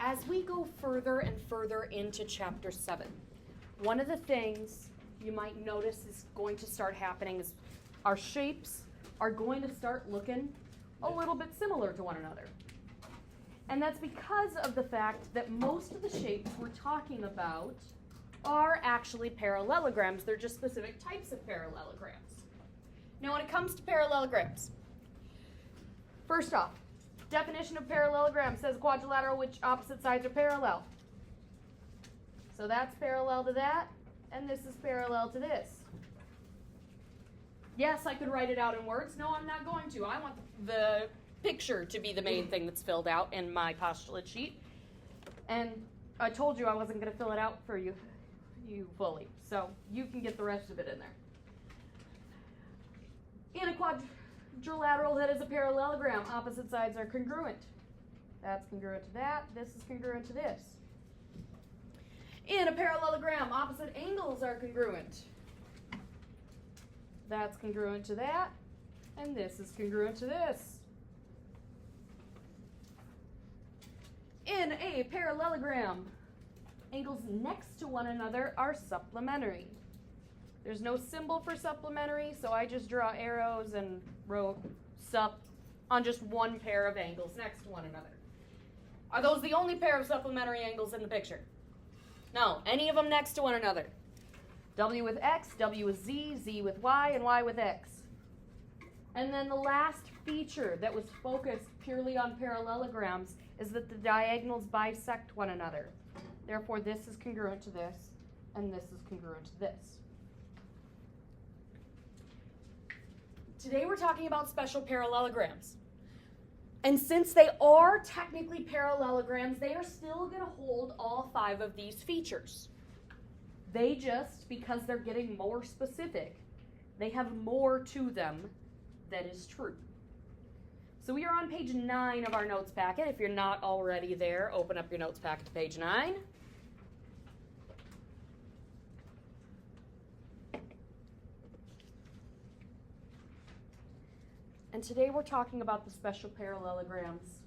as we go further and further into Chapter 7, one of the things you might notice is going to start happening is our shapes are going to start looking a little bit similar to one another. And that's because of the fact that most of the shapes we're talking about are actually parallelograms. They're just specific types of parallelograms. Now, when it comes to parallelograms, first off, definition of parallelogram says quadrilateral which opposite sides are parallel. So that's parallel to that, and this is parallel to this. Yes, I could write it out in words. No, I'm not going to. I want the picture to be the main thing that's filled out in my postulate sheet. And I told you I wasn't going to fill it out for you fully. So you can get the rest of it in there. In a quadrilateral that is a parallelogram, opposite sides are congruent. That's congruent to that. This is congruent to this. In a parallelogram, opposite angles are congruent. That's congruent to that, and this is congruent to this. In a parallelogram, angles next to one another are supplementary. There's no symbol for supplementary, so I just draw arrows and wrote sup on just one pair of angles next to one another. Are those the only pair of supplementary angles in the picture? No, any of them next to one another. W with X, W with Z, Z with Y, and Y with X. And then the last feature that was focused purely on parallelograms is that the diagonals bisect one another. Therefore, this is congruent to this, and this is congruent to this. Today we're talking about special parallelograms. And since they are technically parallelograms, they are still going to hold all 5 of these features. They just, because they're getting more specific, they have more to them that is true. So we are on page 9 of our notes packet. If you're not already there, open up your notes packet to page 9. And today we're talking about the special parallelograms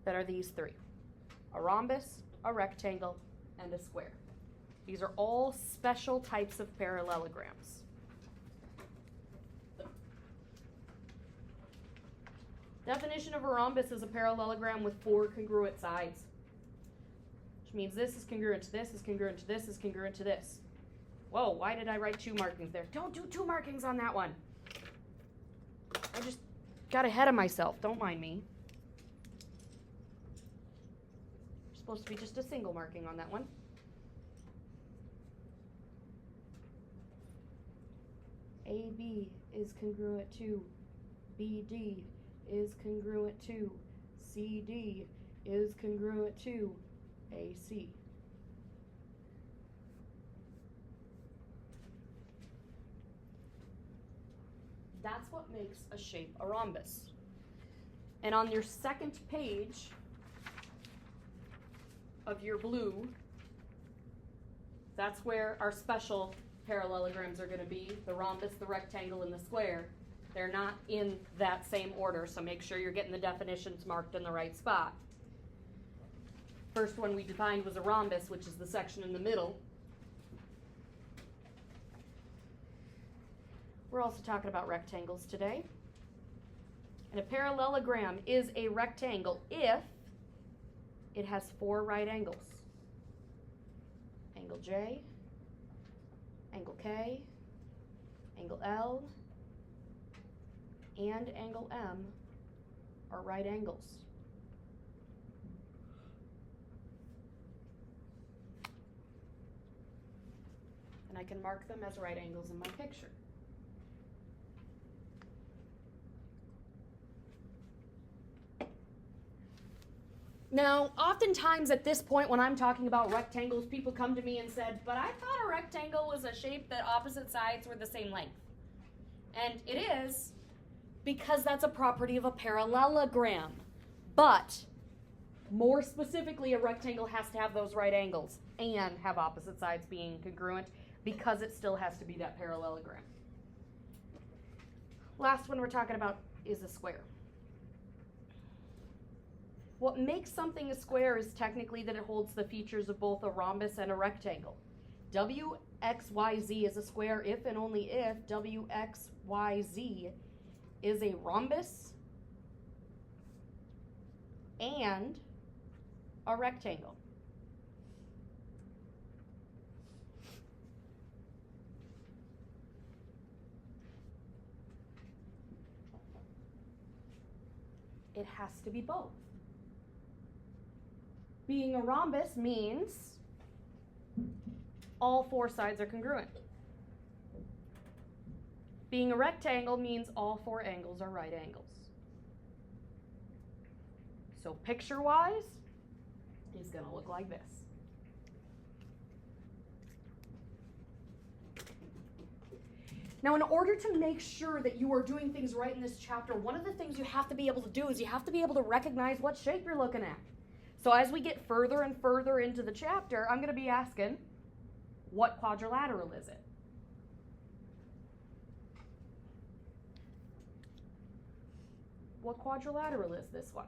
that are these 3. A rhombus, a rectangle, and a square. These are all special types of parallelograms. Definition of a rhombus is a parallelogram with 4 congruent sides, which means this is congruent to this, is congruent to this, is congruent to this. Whoa, why did I write 2 markings there? Don't do 2 markings on that one. I just got ahead of myself. Don't mind me. Supposed to be just a single marking on that one. AB is congruent to BD is congruent to CD is congruent to AC. That's what makes a shape a rhombus. And on your second page of your blue, that's where our special parallelograms are going to be, the rhombus, the rectangle, and the square. They're not in that same order, so make sure you're getting the definitions marked in the right spot. First one we defined was a rhombus, which is the section in the middle. We're also talking about rectangles today. And a parallelogram is a rectangle if it has 4 right angles. Angle J, angle K, angle L, and angle M are right angles. And I can mark them as right angles in my picture. Now, oftentimes at this point when I'm talking about rectangles, people come to me and said, but I thought a rectangle was a shape that opposite sides were the same length. And it is, because that's a property of a parallelogram. But, more specifically, a rectangle has to have those right angles and have opposite sides being congruent because it still has to be that parallelogram. Last one we're talking about is a square. What makes something a square is technically that it holds the features of both a rhombus and a rectangle. WXYZ is a square if and only if WXYZ is a rhombus and a rectangle. It has to be both. Being a rhombus means all four sides are congruent. Being a rectangle means all four angles are right angles. So picture-wise, it's going to look like this. Now, in order to make sure that you are doing things right in this chapter, one of the things you have to be able to do is you have to be able to recognize what shape you're looking at. So as we get further and further into the chapter, I'm going to be asking, what quadrilateral is it? What quadrilateral is this one?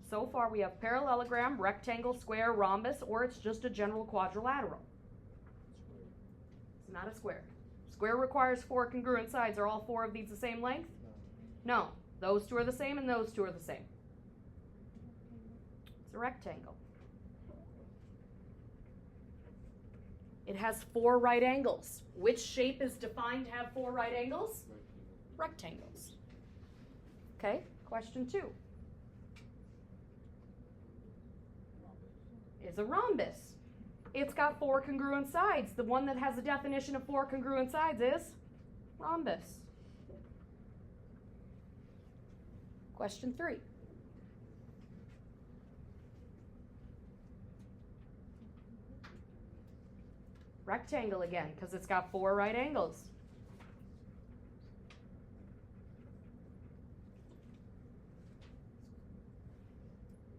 So far we have parallelogram, rectangle, square, rhombus, or it's just a general quadrilateral. It's not a square. Square requires four congruent sides. Are all four of these the same length? No. Those two are the same and those two are the same. It's a rectangle. It has four right angles. Which shape is defined to have four right angles? Rectangles. Okay, question 2. Is a rhombus. It's got four congruent sides. The one that has a definition of four congruent sides is rhombus. Question 3. Rectangle again, because it's got four right angles.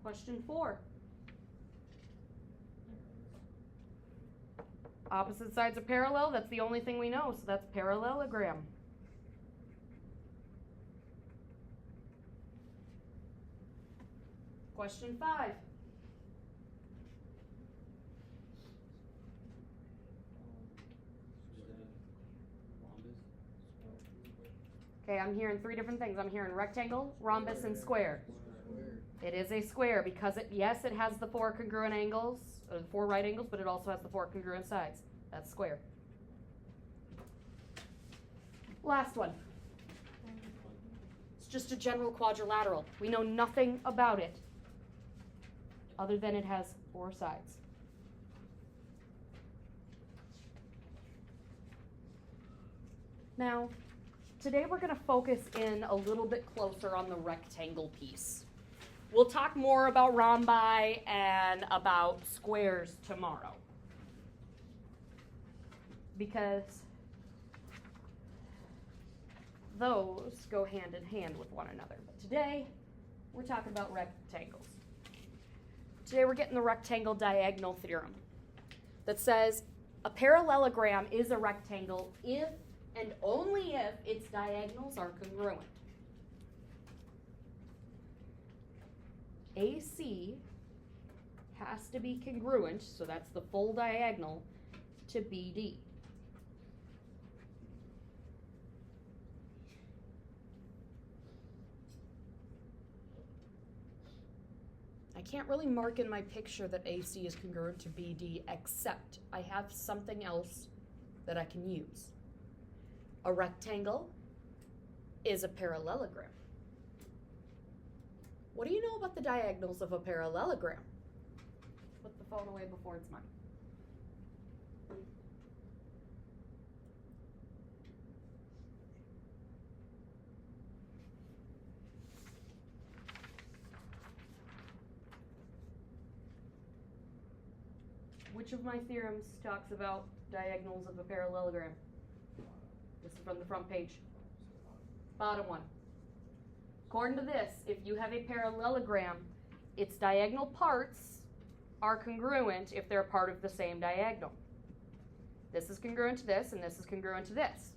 Question 4. Opposite sides are parallel. That's the only thing we know, so that's parallelogram. Question 5. Okay, I'm hearing 3 different things. I'm hearing rectangle, rhombus, and square. It is a square because yes, it has the four congruent angles, or the four right angles, but it also has the four congruent sides. That's square. Last one. It's just a general quadrilateral. We know nothing about it other than it has four sides. Now, today we're going to focus in a little bit closer on the rectangle piece. We'll talk more about rhombi and about squares tomorrow, because those go hand in hand with one another. But today, we're talking about rectangles. Today we're getting the rectangle diagonal theorem that says a parallelogram is a rectangle if and only if its diagonals are congruent. AC has to be congruent, so that's the full diagonal, to BD. I can't really mark in my picture that AC is congruent to BD, except I have something else that I can use. A rectangle is a parallelogram. What do you know about the diagonals of a parallelogram? Put the phone away before it's mine. Which of my theorems talks about diagonals of a parallelogram? This is from the front page. Bottom one. According to this, if you have a parallelogram, its diagonal parts are congruent if they're part of the same diagonal. This is congruent to this, and this is congruent to this.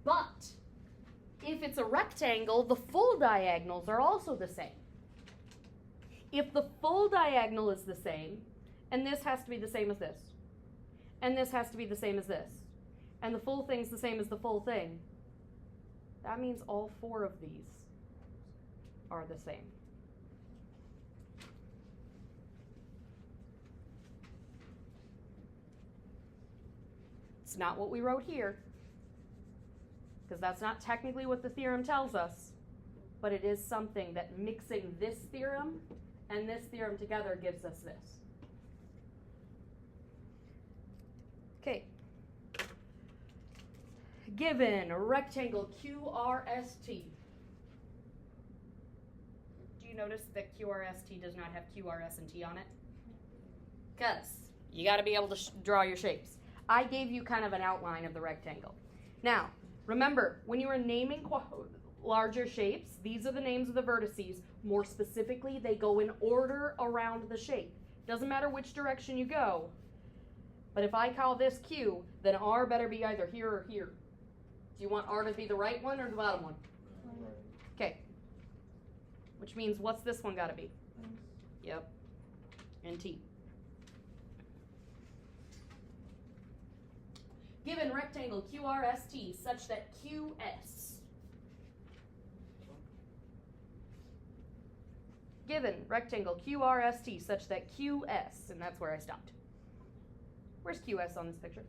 But If it's a rectangle, the full diagonals are also the same. If the full diagonal is the same, and this has to be the same as this, and this has to be the same as this, and the full thing's the same as the full thing, that means all four of these are the same. It's not what we wrote here, because that's not technically what the theorem tells us, but it is something that mixing this theorem and this theorem together gives us this. Okay. Given a rectangle QRST. Do you notice that QRST does not have QRS and T on it? Because you got to be able to draw your shapes. I gave you kind of an outline of the rectangle. Now, remember, when you are naming larger shapes, these are the names of the vertices. More specifically, they go in order around the shape. Doesn't matter which direction you go. But if I call this Q, then R better be either here or here. Do you want R to be the right one or the bottom one? Okay. Which means what's this one got to be? Yep. And T. Given rectangle QRST such that QS. Given rectangle QRST such that QS, and that's where I stopped. Where's QS on this picture?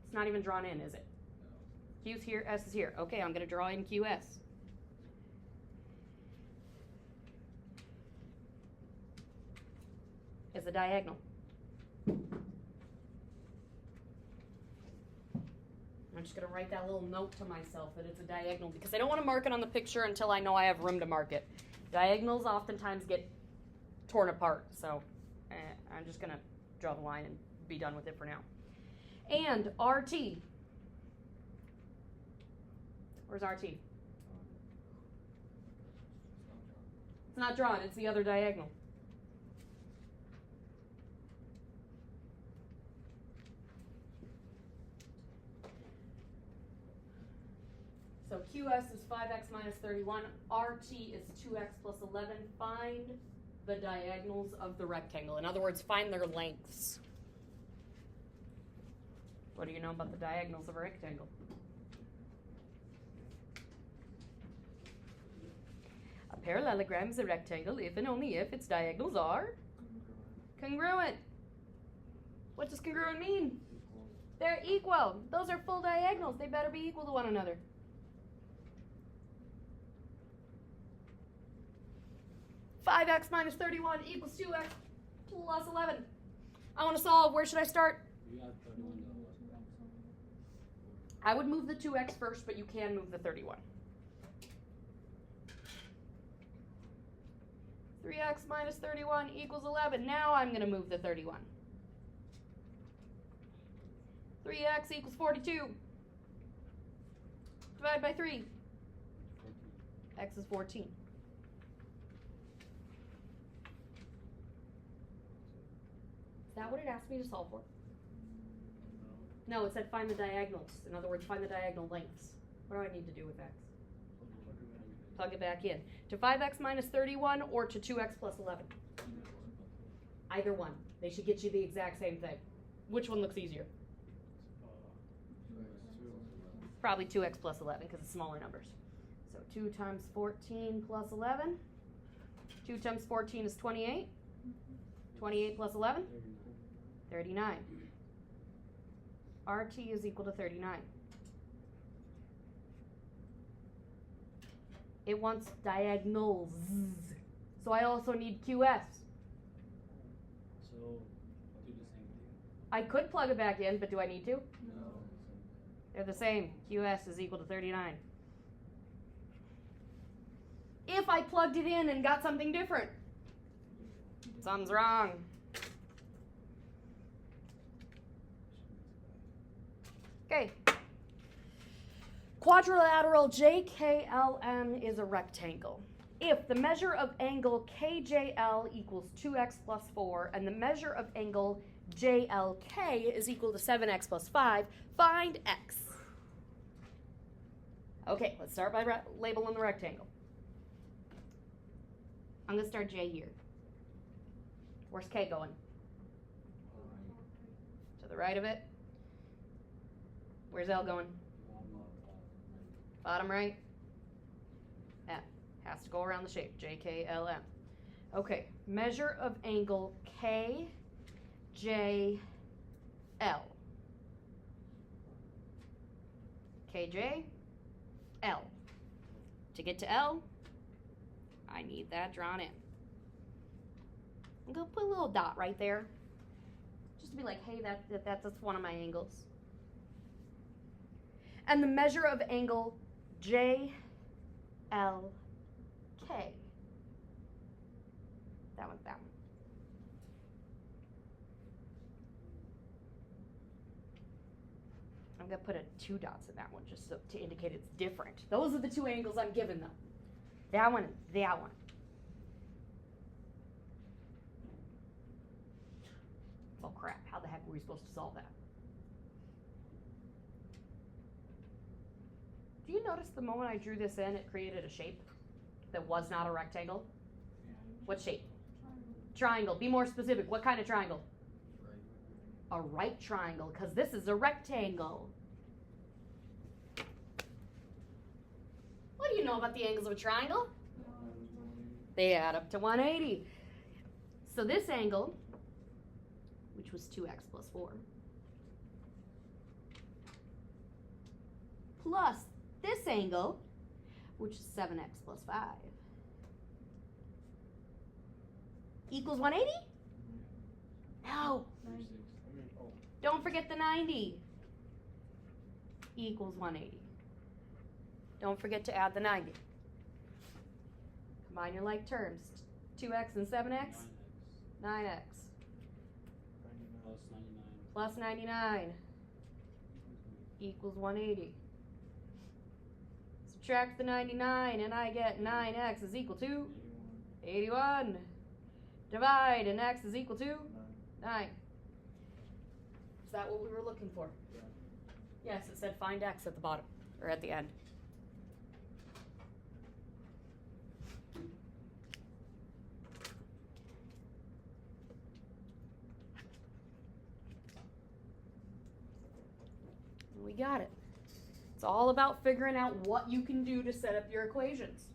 It's not even drawn in, is it? Q's here, S is here. Okay, I'm going to draw in QS. Is a diagonal. I'm just going to write that little note to myself that it's a diagonal because I don't want to mark it on the picture until I know I have room to mark it. Diagonals oftentimes get torn apart, so I'm just going to draw the line and be done with it for now. And RT. Where's RT? It's not drawn, it's the other diagonal. So QS is 5x minus 31. RT is 2x plus 11. Find the diagonals of the rectangle. In other words, find their lengths. What do you know about the diagonals of a rectangle? A parallelogram is a rectangle if and only if its diagonals are congruent. What does congruent mean? They're equal. Those are full diagonals. They better be equal to one another. Five x minus 31 equals 2x plus 11. I want to solve. Where should I start? I would move the 2x first, but you can move the 31. 3x minus 31 equals 11. Now I'm going to move the 31. 3x equals 42. Divide by 3. X is 14. Is that what it asked me to solve for? No, it said find the diagonals. In other words, find the diagonal lengths. What do I need to do with x? Plug it back in. To 5x minus 31 or to 2x plus 11? Either one. They should get you the exact same thing. Which one looks easier? Probably 2x plus 11 because it's smaller numbers. So 2 times 14 plus 11. 2 times 14 is 28. 28 plus 11? 39. RT is equal to 39. It wants diagonals. So I also need QS. So I'll do the same thing. I could plug it back in, but do I need to? No. They're the same. QS is equal to 39. If I plugged it in and got something different, something's wrong. Okay. Quadrilateral JKLM is a rectangle. If the measure of angle KJL equals 2x plus 4 and the measure of angle JLK is equal to 7x plus 5, find x. Okay, let's start by labeling the rectangle. I'm going to start J here. Where's K going? To the right of it. Where's L going? Bottom right. M. Has to go around the shape. J, K, L, M. Okay, measure of angle K, J, L. KJ, L. To get to L, I need that drawn in. I'm going to put a little dot right there. Just to be like, hey, that's one of my angles. And the measure of angle JLK. That one. I'm going to put 2 dots in that one just to indicate it's different. Those are the 2 angles I'm giving them. That one and that one. Oh crap, how the heck were we supposed to solve that? Do you notice the moment I drew this in, it created a shape that was not a rectangle? What shape? Triangle. Be more specific. What kind of triangle? A right triangle, because this is a rectangle. What do you know about the angles of a triangle? They add up to 180. So this angle, which was 2x plus 4, plus this angle, which is 7x plus 5, equals 180? No. Don't forget the 90. Equals 180. Don't forget to add the 90. Combine your like terms. 2x and 7x? 9x. Plus 99 equals 180. Subtract the 99 and I get 9x is equal to 81. Divide and x is equal to 9. Is that what we were looking for? Yes, it said find x at the bottom, or at the end. We got it. It's all about figuring out what you can do to set up your equations.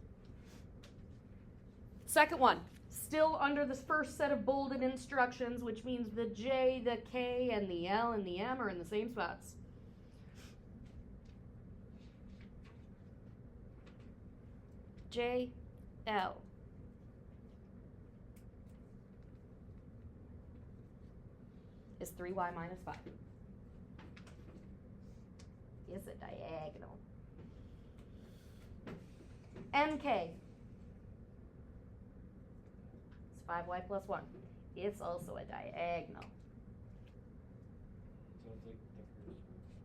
Second one, still under this first set of bolded instructions, which means the J, the K, and the L and the M are in the same spots. J, L. Is 3y minus 5. Is a diagonal. MK is 5y plus 1. It's also a diagonal. So it's like the first one.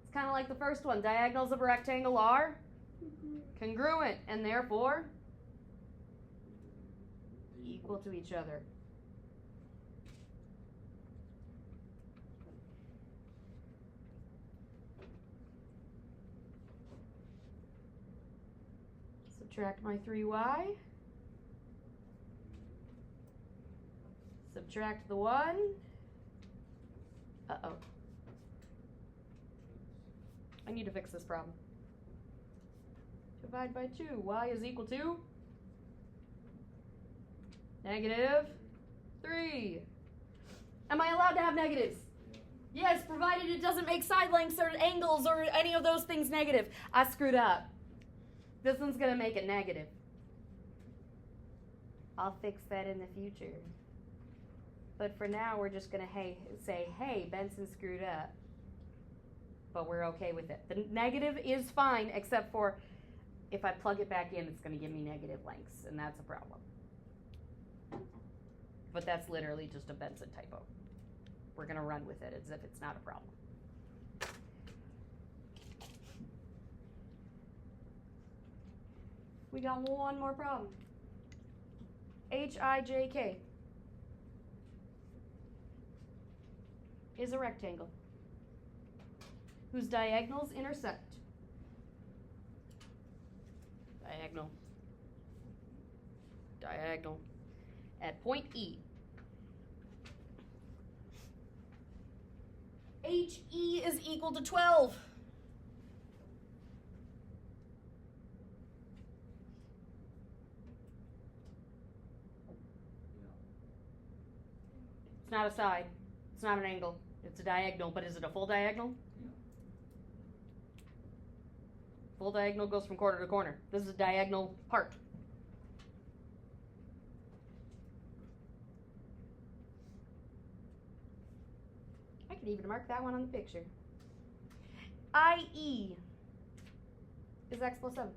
It's kind of like the first one. Diagonals of a rectangle are congruent and therefore equal to each other. Subtract my 3y. Subtract the 1. Uh-oh. I need to fix this problem. Divide by 2. Y is equal to -3. Am I allowed to have negatives? Yes, provided it doesn't make side lengths or angles or any of those things negative. I screwed up. This one's going to make it negative. I'll fix that in the future. But for now, we're just going to say, hey, Benson screwed up. But we're okay with it. The negative is fine, except for if I plug it back in, it's going to give me negative lengths, and that's a problem. But that's literally just a Benson typo. We're going to run with it as if it's not a problem. We got one more problem. HIJK is a rectangle whose diagonals intersect diagonal, diagonal, at point E. HE is equal to 12. It's not a side. It's not an angle. It's a diagonal, but is it a full diagonal? Yeah. Full diagonal goes from corner to corner. This is a diagonal part. I can even mark that one on the picture. IE is x plus 7.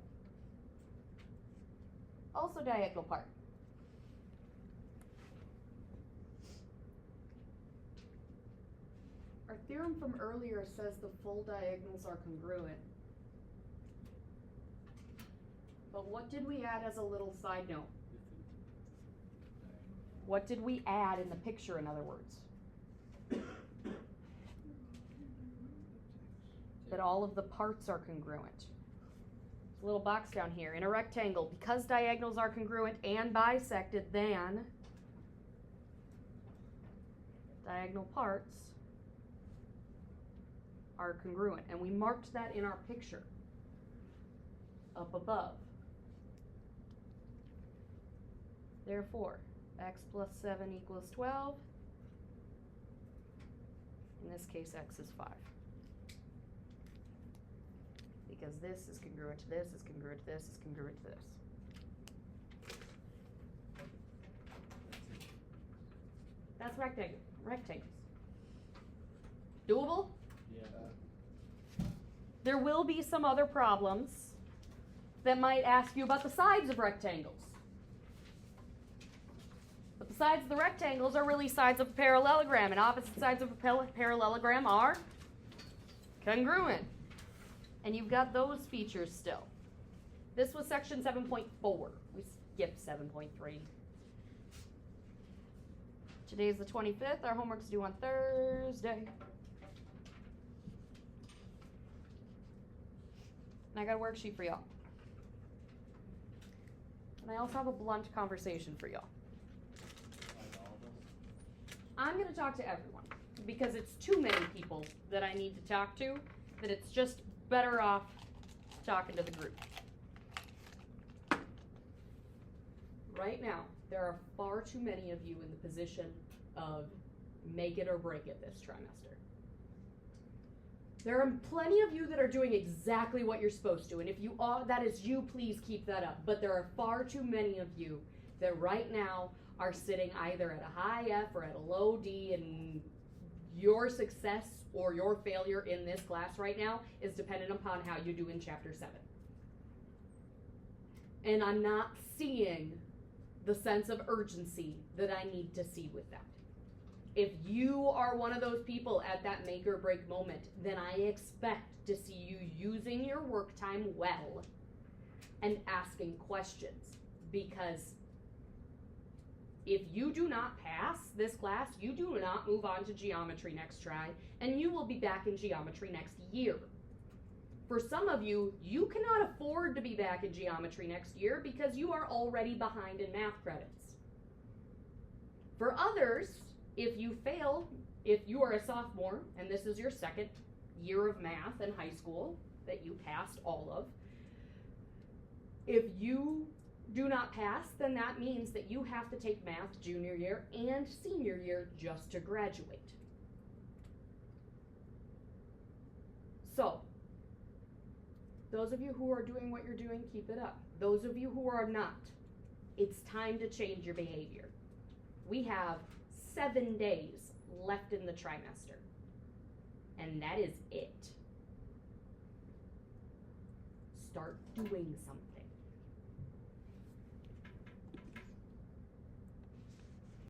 Also diagonal part. Our theorem from earlier says the full diagonals are congruent. But what did we add as a little side note? What did we add in the picture, in other words? That all of the parts are congruent. There's a little box down here. In a rectangle, because diagonals are congruent and bisected, then diagonal parts are congruent. And we marked that in our picture up above. Therefore, x plus 7 equals 12. In this case, x is 5. Because this is congruent to this, is congruent to this, is congruent to this. That's rectangles. Doable? Yeah. There will be some other problems that might ask you about the sides of rectangles. But the sides of the rectangles are really sides of a parallelogram, and opposite sides of a parallelogram are congruent. And you've got those features still. This was section 7.4. We skipped 7.3. Today's the 25th. Our homework's due on Thursday. And I got a worksheet for y'all. And I also have a blunt conversation for y'all. I'm going to talk to everyone because it's too many people that I need to talk to, that it's just better off talking to the group. Right now, there are far too many of you in the position of make it or break it this trimester. There are plenty of you that are doing exactly what you're supposed to, and if you are, that is you, please keep that up. But there are far too many of you that right now are sitting either at a high F or at a low D, and your success or your failure in this class right now is dependent upon how you do in chapter 7. And I'm not seeing the sense of urgency that I need to see with that. If you are one of those people at that make or break moment, then I expect to see you using your work time well and asking questions. Because if you do not pass this class, you do not move on to geometry next try, and you will be back in geometry next year. For some of you, you cannot afford to be back in geometry next year because you are already behind in math credits. For others, if you fail, if you are a sophomore, and this is your second year of math in high school that you passed all of, if you do not pass, then that means that you have to take math junior year and senior year just to graduate. So, those of you who are doing what you're doing, keep it up. Those of you who are not, it's time to change your behavior. We have 7 days left in the trimester, and that is it. Start doing something.